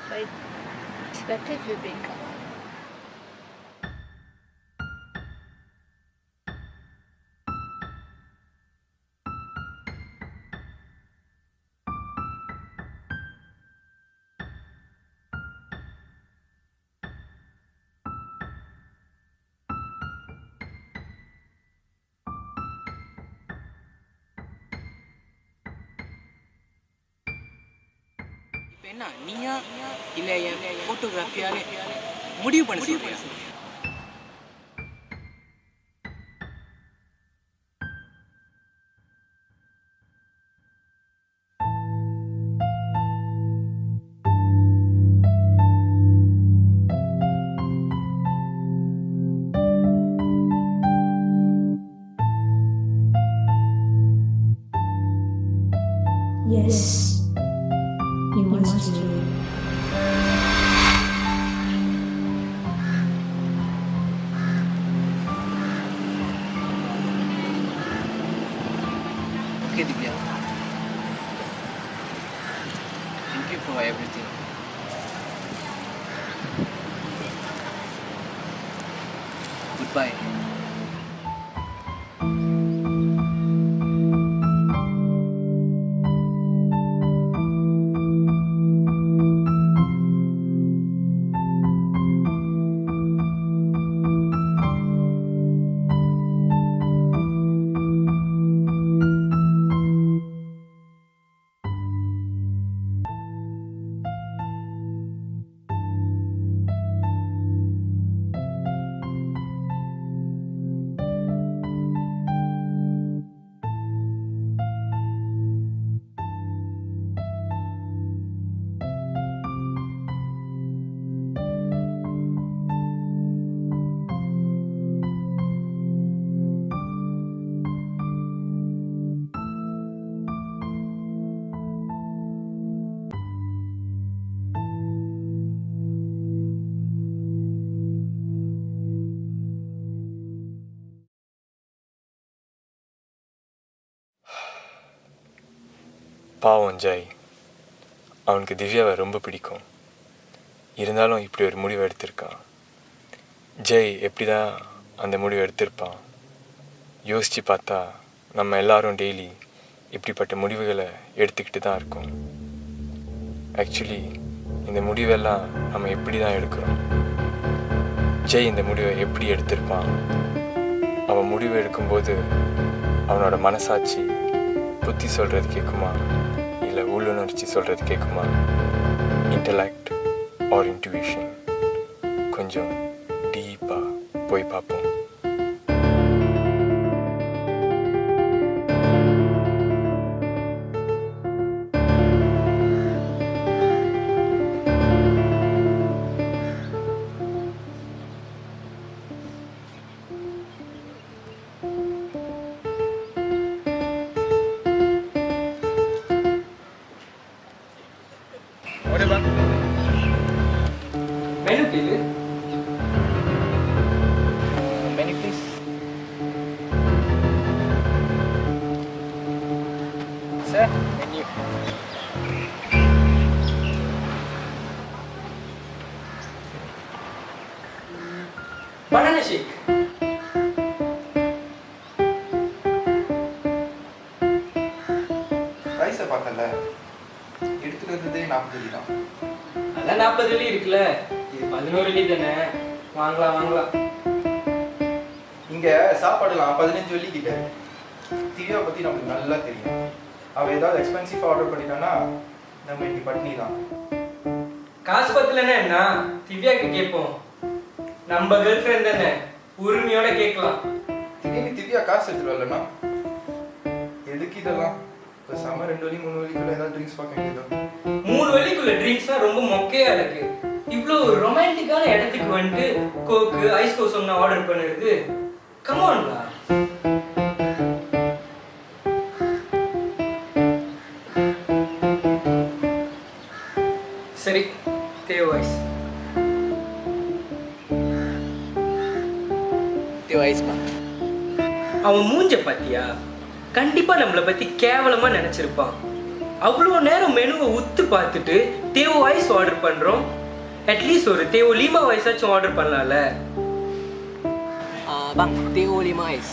but it's better if we break up. என்ன நீயா இல்ல என் போட்டோகிராஃபியாலே முடிவு பண்ண சொல்றியா? Yes, you must do it. Okay, Divya. Thank you for everything. Goodbye. பாவம் ஜெய், அவனுக்கு திவ்யாவை ரொம்ப பிடிக்கும். இருந்தாலும் இப்படி ஒரு முடிவு எடுத்திருக்கான். ஜெய் எப்படி தான் அந்த முடிவு எடுத்திருப்பான்? யோசித்து பார்த்தா நம்ம எல்லாரும் டெய்லி இப்படிப்பட்ட முடிவுகளை எடுத்துக்கிட்டு தான் இருக்கோம். ஆக்சுவலி இந்த முடிவெல்லாம் நம்ம எப்படி தான் எடுக்கிறோம்? ஜெய் இந்த முடிவை எப்படி எடுத்திருப்பான்? அவன் முடிவு எடுக்கும்போது அவனோட மனசாட்சி புத்தி சொல்கிறது கேட்குமா, இல்லை உள்ளுணர்ச்சி சொல்கிறது கேட்குமா? Intellect or intuition? கொஞ்சம் டீப்பாக போய் பார்ப்போம். Order bang. Menu please. Menu please. Sir, menu. Banana shake. ரைஸை பார்த்தல எடுத்துட்டு வந்ததே 40 வெள்ளி தான். அதான் 40 வெள்ளி இருக்குல்ல, இது 11 வெள்ளி தானே. வாங்கலாம் வாங்கலாம். இங்க சாப்பாடுலாம் 15 வெள்ளி கிட்ட. திவ்யா பத்தி நமக்கு நல்லா தெரியும். அவ ஏதாவது எக்ஸ்பென்சிவ் ஆர்டர் பண்ணிட்டானா நம்ம இன்னைக்கு பட்னி தான். காசு பத்தலன்னா என்ன, திவ்யாக்கு கேட்போம். நம்ம கேர்ள் ஃப்ரெண்ட் தானே, உரிமையோட கேட்கலாம். திடீர்னு திவ்யா காசு எடுத்துட்டு வரலன்னா எதுக்கு இதெல்லாம்? பேசாம 2 வெள்ளி 3 வெள்ளிக்குள்ள ஏதாவது ட்ரிங்க்ஸ் பார்க்க வேண்டியதுதான். 3 வெள்ளிக்குள்ள ட்ரிங்க்ஸ்னா ரொம்ப மொக்கையா இருக்கு. இவ்வளோ ரொமான்டிக்கான இடத்துக்கு வந்துட்டு கோக்கு ஐஸ் கோஸ் ஒன்று ஆர்டர் பண்ணிருக்கு. கமான்லா. சரி, தேவ் ஐஸ். ஐஸ்மா, அவன் மூஞ்ச பாத்தியா? கண்டிப்பா நம்மளை பத்தி கேவலமா நினைச்சிருப்பான். அவ்வளோ நேரம் மெனுவை உத்து பார்த்துட்டு தேவோ ஐஸ் ஆர்டர் பண்ணுறோம். அட்லீஸ்ட் ஒரு தேவோ லீமா ஐஸாச்சும் ஆர்டர் பண்ணலாம்ல. Bang, Teo 5 Ais.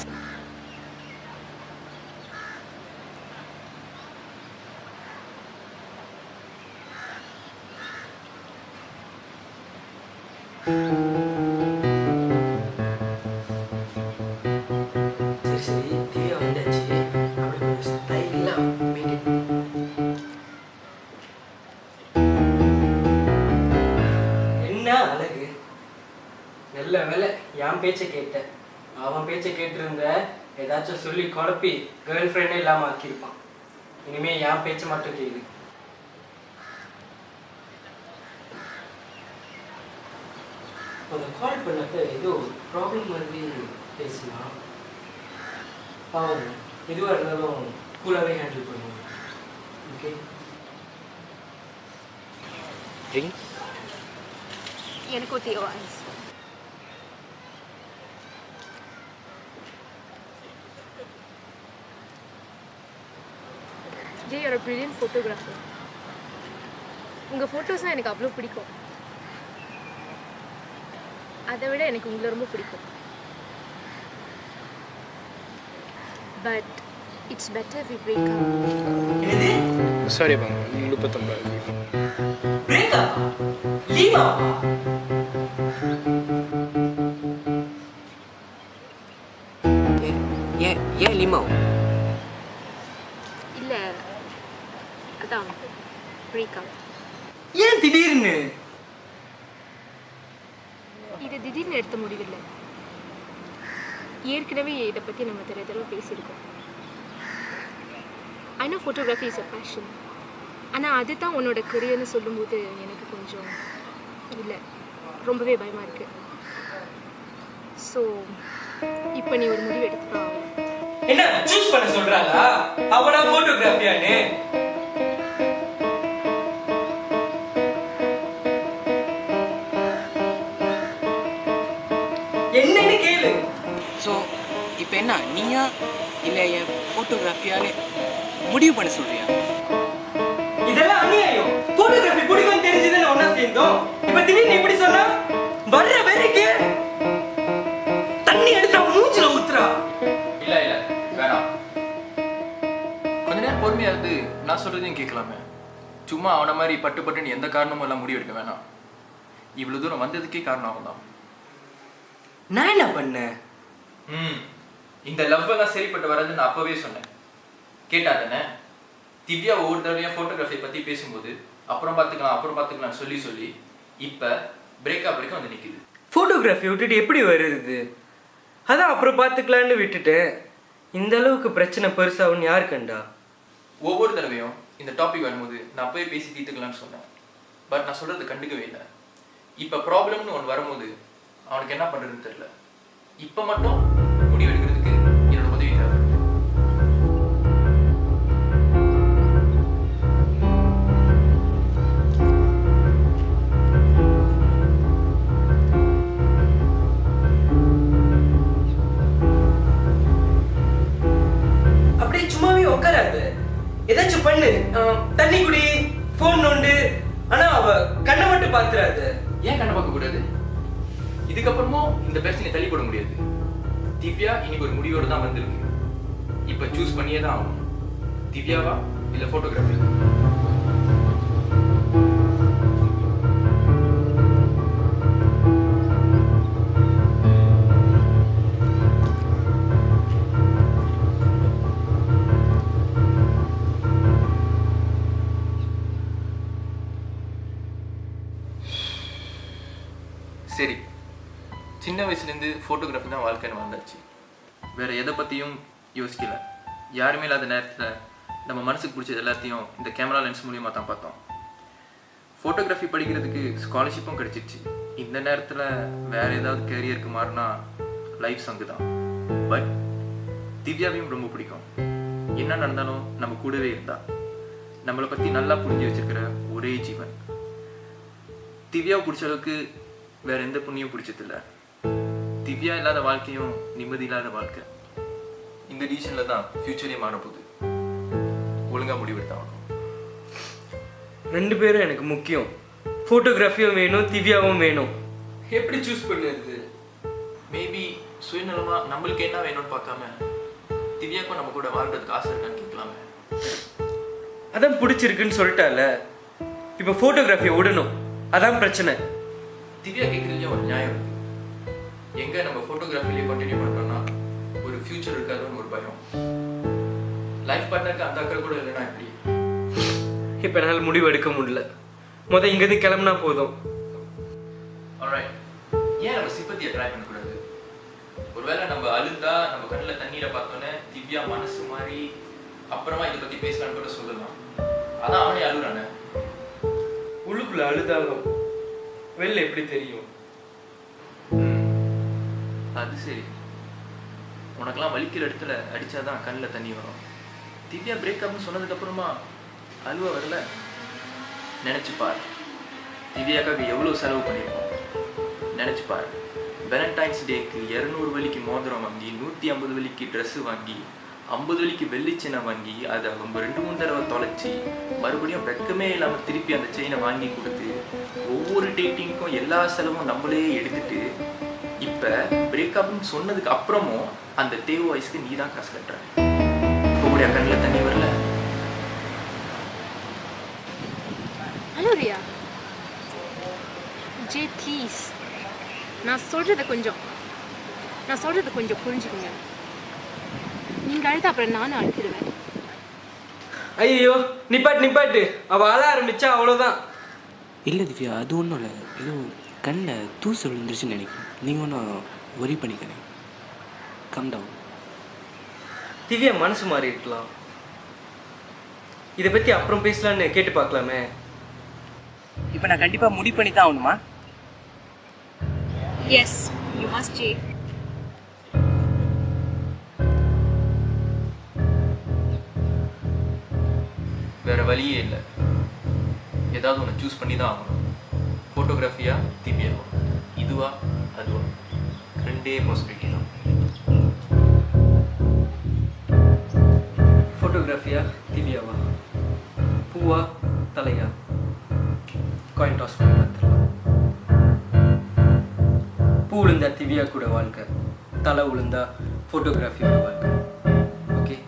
சரி திவ்யா வந்தாச்சு. அப்படி கொஞ்சம் ஸ்டைலாக மெயின்டைன். என்ன அழகு! நல்ல வேலை என் பேச்சை கேட்டேன். அவன் பேச்சை கேட்டிருந்த ஏதாச்சும் சொல்லி குழப்பி கேர்ள் ஃப்ரெண்டே இல்லாமல் ஆக்கியிருப்பான். இனிமே என் பேச்சை மட்டும் கேளு. அதை கால் பண்ணப்ப ஏதோ ப்ராப்ளம் மாதிரி பேசினா பாவம், எதுவாக இருந்தாலும் கூலாகவே ஹேண்டில் பண்ணுவோம். Okay Drink? எனக்கும் தேவோ ஐஸ். ஜே, you're a brilliant photographer. உங்கள் ஃபோட்டோஸ்னால் எனக்கு அவ்வளோ பிடிக்கும். அதை விட எனக்கு உங்களை ரொம்ப பிடிக்கும். But it's better we break up. என்னது? சாரி பாங்க, உங்களுக்கு பத்தொம்பது. பிரேக்கா? லீவா? ஏன் லிமாவ்? இல்லை, அதான் பிரேக் அப். ஏன் திடீர்னு? இது திடீர்னு எடுத்த முடிவில்லை. ஏற்கனவே இதை பற்றி நம்ம தடவை பேசியிருக்கோம். I know photography is a fashion. ஆனால் அதுதான் உன்னோட கரியர்னு சொல்லும்போது எனக்கு கொஞ்சம் இல்லை, ரொம்பவே பயமாக இருக்குது. ஸோ இப்போ நீ ஒரு முடிவு எடுத்துக்கா. என்ன சூஸ் பண்ண சொல்றாளா? அவனா ஃபோட்டோகிராஃபியானே? என்னன்னு கேளு. ஸோ இப்போ என்ன, நீயா இல்லை என் ஃபோட்டோகிராஃபியாலே முடிவு பண்ண சொல்றியா? இதெல்லாம் அநியாயம். ஃபோட்டோகிராஃபி பிடிக்கும்னு தெரிஞ்சுதானே ஒண்ணா சேர்ந்தோம். இப்போ திடீர்னு இப்படி சொன்னா வர்ற வெறிக்கு தண்ணி எடுத்தா மூஞ்சில ஊத்துறா. இல்லை இல்லை வேணாம். கொஞ்ச நேரம் பொறுமையாக இருந்து நான் சொல்கிறதையும் கேட்கலாமே. சும்மா அவனை மாதிரி பட்டு பட்டுன்னு எந்த காரணமும் எல்லாம் முடிவு எடுக்க வேணாம். இவ்வளோ தூரம் வந்ததுக்கே காரணம் அவன் தான். நான் என்ன பண்ணேன்? இந்த லவ் எல்லாம் சரிப்பட்டு வராதுன்னு நான் அப்பவே சொன்னேன். கேட்டா தானே? திவ்யா ஒவ்வொரு தடவையும் ஃபோட்டோகிராஃபி பற்றி பேசும்போது அப்புறம் பார்த்துக்கலாம் சொல்லி சொல்லி இப்போ பிரேக்கப் வரைக்கும் வந்து நிற்கிது. ஃபோட்டோகிராஃபி விட்டுட்டு எப்படி வருது? அதான் அப்புறம் பார்த்துக்கலான்னு விட்டுட்டேன். இந்த அளவுக்கு பிரச்சனை பெருசாகும்னு யார் கண்டா? ஒவ்வொரு தடவையும் இந்த டாபிக் வரும்போது நான் அப்பவே பேசி தீர்த்துக்கலான்னு சொன்னேன். பட் நான் சொல்கிறது கண்டுக்கவே இல்லை. இப்போ ப்ராப்ளம்னு ஒன்று வரும்போது அவனுக்கு என்ன பண்ணுறதுன்னு தெரியல. இப்போ மட்டும் முடிவெடுக்கிறதுக்கு என்னோட உதவி தேவை. அப்படியே சும்மாவே உட்காராது, ஏதாச்சும் பண்ணு. தண்ணி குடி, ஃபோன் நோண்டு. ஆனா அவ கண்ணை மட்டும் பாத்துறாது. ஏன் கண்ணை பார்க்க கூடாது? இதுக்கப்புறமும் இந்த பிரச்சனையை தள்ளி போட முடியாது. திவ்யா இன்னைக்கு ஒரு முடிவோடு தான் வந்திருக்கு. இப்ப சூஸ் பண்ணியே தான் ஆகணும். திவ்யாவா இல்ல போட்டோகிராஃபி? சரி, சின்ன வயசுலேருந்து ஃபோட்டோகிராஃபி தான் வாழ்க்கைன்னு வந்தாச்சு. வேறு எதை பற்றியும் யோசிக்கல. யாருமே இல்லாத நேரத்தில் நம்ம மனசுக்கு பிடிச்சது எல்லாத்தையும் இந்த கேமரா லென்ஸ் மூலியமாக தான் பார்த்தோம். ஃபோட்டோகிராஃபி படிக்கிறதுக்கு ஸ்காலர்ஷிப்பும் கிடச்சிருச்சு. இந்த நேரத்தில் வேறு ஏதாவது கேரியருக்கு மாறினா லைஃப் சங்கு தான். பட் திவ்யாவையும் ரொம்ப பிடிக்கும். என்ன நடந்தாலும் நம்ம கூடவே இருந்தா. நம்மளை பற்றி நல்லா புரிஞ்சு வச்சுருக்கிற ஒரே ஜீவன். திவ்யாவை பிடிச்ச அளவுக்கு வேற எந்த புண்ணியும் பிடிச்சதில்லை. திவ்யா இல்லாத வாழ்க்கையும் நிம்மதி இல்லாத வாழ்க்கை. இந்த டிசிஷனில் தான் ஃபியூச்சரே மாறப்போகுது. ஒழுங்காக முடிவெடுத்தாகணும். 2 பேரும் எனக்கு முக்கியம். ஃபோட்டோகிராஃபியும் வேணும், திவ்யாவும் வேணும். எப்படி சூஸ் பண்ணுறது? மேபி சுயநலமாக நம்மளுக்கு என்ன வேணும்னு பார்க்காம திவ்யாக்கும் நம்ம கூட வாழ்றதுக்கு ஆசை இருக்கான்னு கேட்கலாமே. அதான் பிடிச்சிருக்குன்னு சொல்லிட்டால, இப்போ ஃபோட்டோகிராஃபியை விடணும், அதான் பிரச்சனை. திவ்யா கேட்குறதுலேயே ஒரு நியாயம் இருக்கு. எங்கே நம்ம ஃபோட்டோகிராஃபிலேயே கண்டினியூ பண்ணுறோன்னா ஒரு ஃப்யூச்சர் இருக்காதுன்னு ஒரு பயம். லைஃப் பார்ட்னருக்கு அந்த அக்கறை கூட இல்லைன்னா எப்படி? இப்போ என்னால் முடிவு எடுக்க முடியல. இங்கேருந்து கிளம்புனா போதும். ஆல்ரைட், ஏன் நம்ம சிம்பத்தியை ட்ரை பண்ணக்கூடாது? ஒருவேளை நம்ம அழுந்தா நம்ம கண்ணில் தண்ணீரை பார்த்தோன்னே திவ்யா மனசு மாதிரி அப்புறமா இதை பற்றி பேசலான்னு கூட சொல்லலாம். அதான் அவனே அழுகுறானே. உள்ளுக்குள்ள அழுதாலும் வெளில எப்படி தெரியும்? அது சரி, உனக்கெல்லாம் வலிக்கிற இடத்துல அடித்தாதான் கண்ணில் தண்ணி வரும். திவ்யா பிரேக்கப்னு சொன்னதுக்கப்புறமா அழுவ வரல. நினச்சிப்பார், திவ்யாக்காக எவ்வளோ செலவு பண்ணியிருக்கோம். நினச்சிப்பார், வேலண்டைன்ஸ் டேக்கு 200 வெள்ளிக்கு மோதிரம் வாங்கி, 150 வெள்ளிக்கு ட்ரெஸ்ஸு வாங்கி, 50 வெள்ளிக்கு வெள்ளி செயினை வாங்கி, அதை அவங்க 2-3 தடவை தொலைச்சி மறுபடியும் வெக்கமே இல்லாமல் திருப்பி அந்த செயினை வாங்கி கொடுத்து ஒவ்வொரு டேட்டிங்க்கும் எல்லா செலவும் நம்மளே எடுத்துட்டு இப்போ பிரேக்கப்னு சொன்னதுக்கு அப்புறமும் அந்த தேவ் வயசுக்கு நீ தான் காசு கட்டுற. இப்போ கூட கண்ணில் தண்ணி வரல. ஹலோ ரியா, ஜே ப்ளீஸ், நான் சொல்கிறத கொஞ்சம் புரிஞ்சுக்கோங்க. நீங்கள் அழுத அப்புறம் நானும் அழுதுடுவேன். ஐயோ, நிப்பாட்டு. அவள் அழ ஆரம்பிச்சா அவ்வளோதான். இல்லை திவ்யா, அது ஒன்றும் இல்லை. ஏதோ கண்ணில் தூசு விழுந்துருச்சுன்னு நினைக்கிறேன். நீங்கள் ஒன்றும் ஒரி பண்ணிக்கிறேன். Come down. திவ்யா மனசு மாறி இருக்கலாம். இதை பற்றி அப்புறம் பேசலான்னு கேட்டு பார்க்கலாமே. இப்போ நான் கண்டிப்பாக முடிவு பண்ணி தான் ஆகணுமா? Yes, you must, Jay. வேற வழியே இல்லை. ஏதாவது ஒன்று சூஸ் பண்ணி தான் ஆகணும். ஃபோட்டோகிராஃபியா திவ்யாவா, இதுவா அதுவா, 2 பாசிபிலிட்டி தான். ஃபோட்டோகிராஃபியா திவ்யாவா, பூவா தலையா, காயின் டாஸ் பண்ணி பார்த்துருலாம். பூ விழுந்தா திவ்யா கூட வாழ்க்கை, தலை விழுந்தா ஃபோட்டோகிராஃபியோட வாழ்க்கை. ஓகே,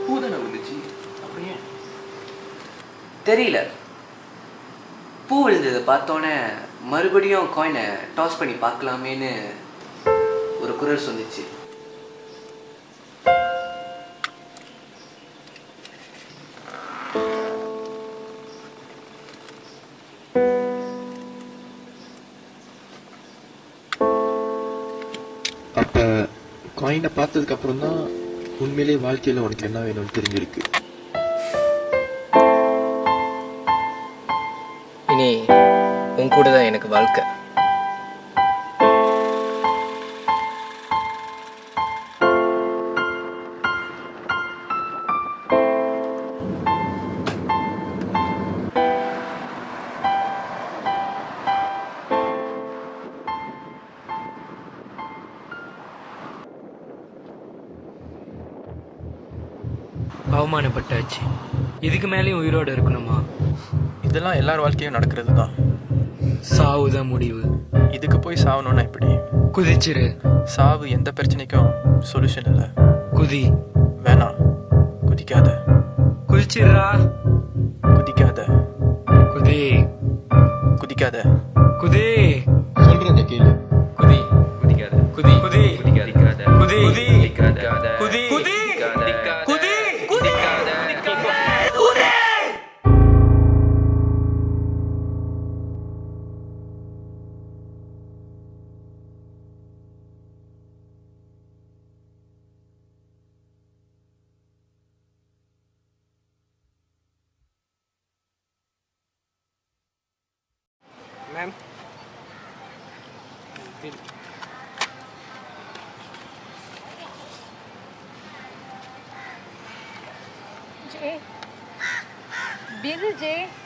பூ தானே விழுந்துச்சு, அப்படியே தெரியல. பூ விழுந்ததை பார்த்தோன்னே மறுபடியும் காயினை டாஸ் பண்ணி பார்க்கலாமேன்னு ஒரு குரல் சொன்னிச்சு. அப்போ காயினை பார்த்ததுக்கு அப்புறம் தான் உண்மையிலே வாழ்க்கையில் உனக்கு என்ன வேணும்னு தெரிஞ்சிருக்கு. இனி உன் கூட தான் எனக்கு வாழ்க்கை. அவமானப்பட்டாச்சு. இதுக்கு மேலேயும் உயிரோடு இருக்கணுமா? இதெல்லாம் எல்லார் வாழ்க்கையும் நடக்கிறது தான். சாவுதான் முடிவு. இதுக்கு போய் சாவணும்னா எப்படி? குதிச்சிரு. சாவு எந்த பிரச்சனைக்கும் சொல்யூஷன் இல்லை. குதி. வேணாம், குதிக்காத. குதிச்சிடுறா. குதிக்காத. குதி. குதிக்காத. குதி. சொல்கிறத கேளு. குதி. குதிக்காத. குதி. குதி. குதிக்காத. குதி. குதி. குதிக்காத. குதி. குதி. குதி. குதிக்காத. Ma'am Jay. Bill, Jay.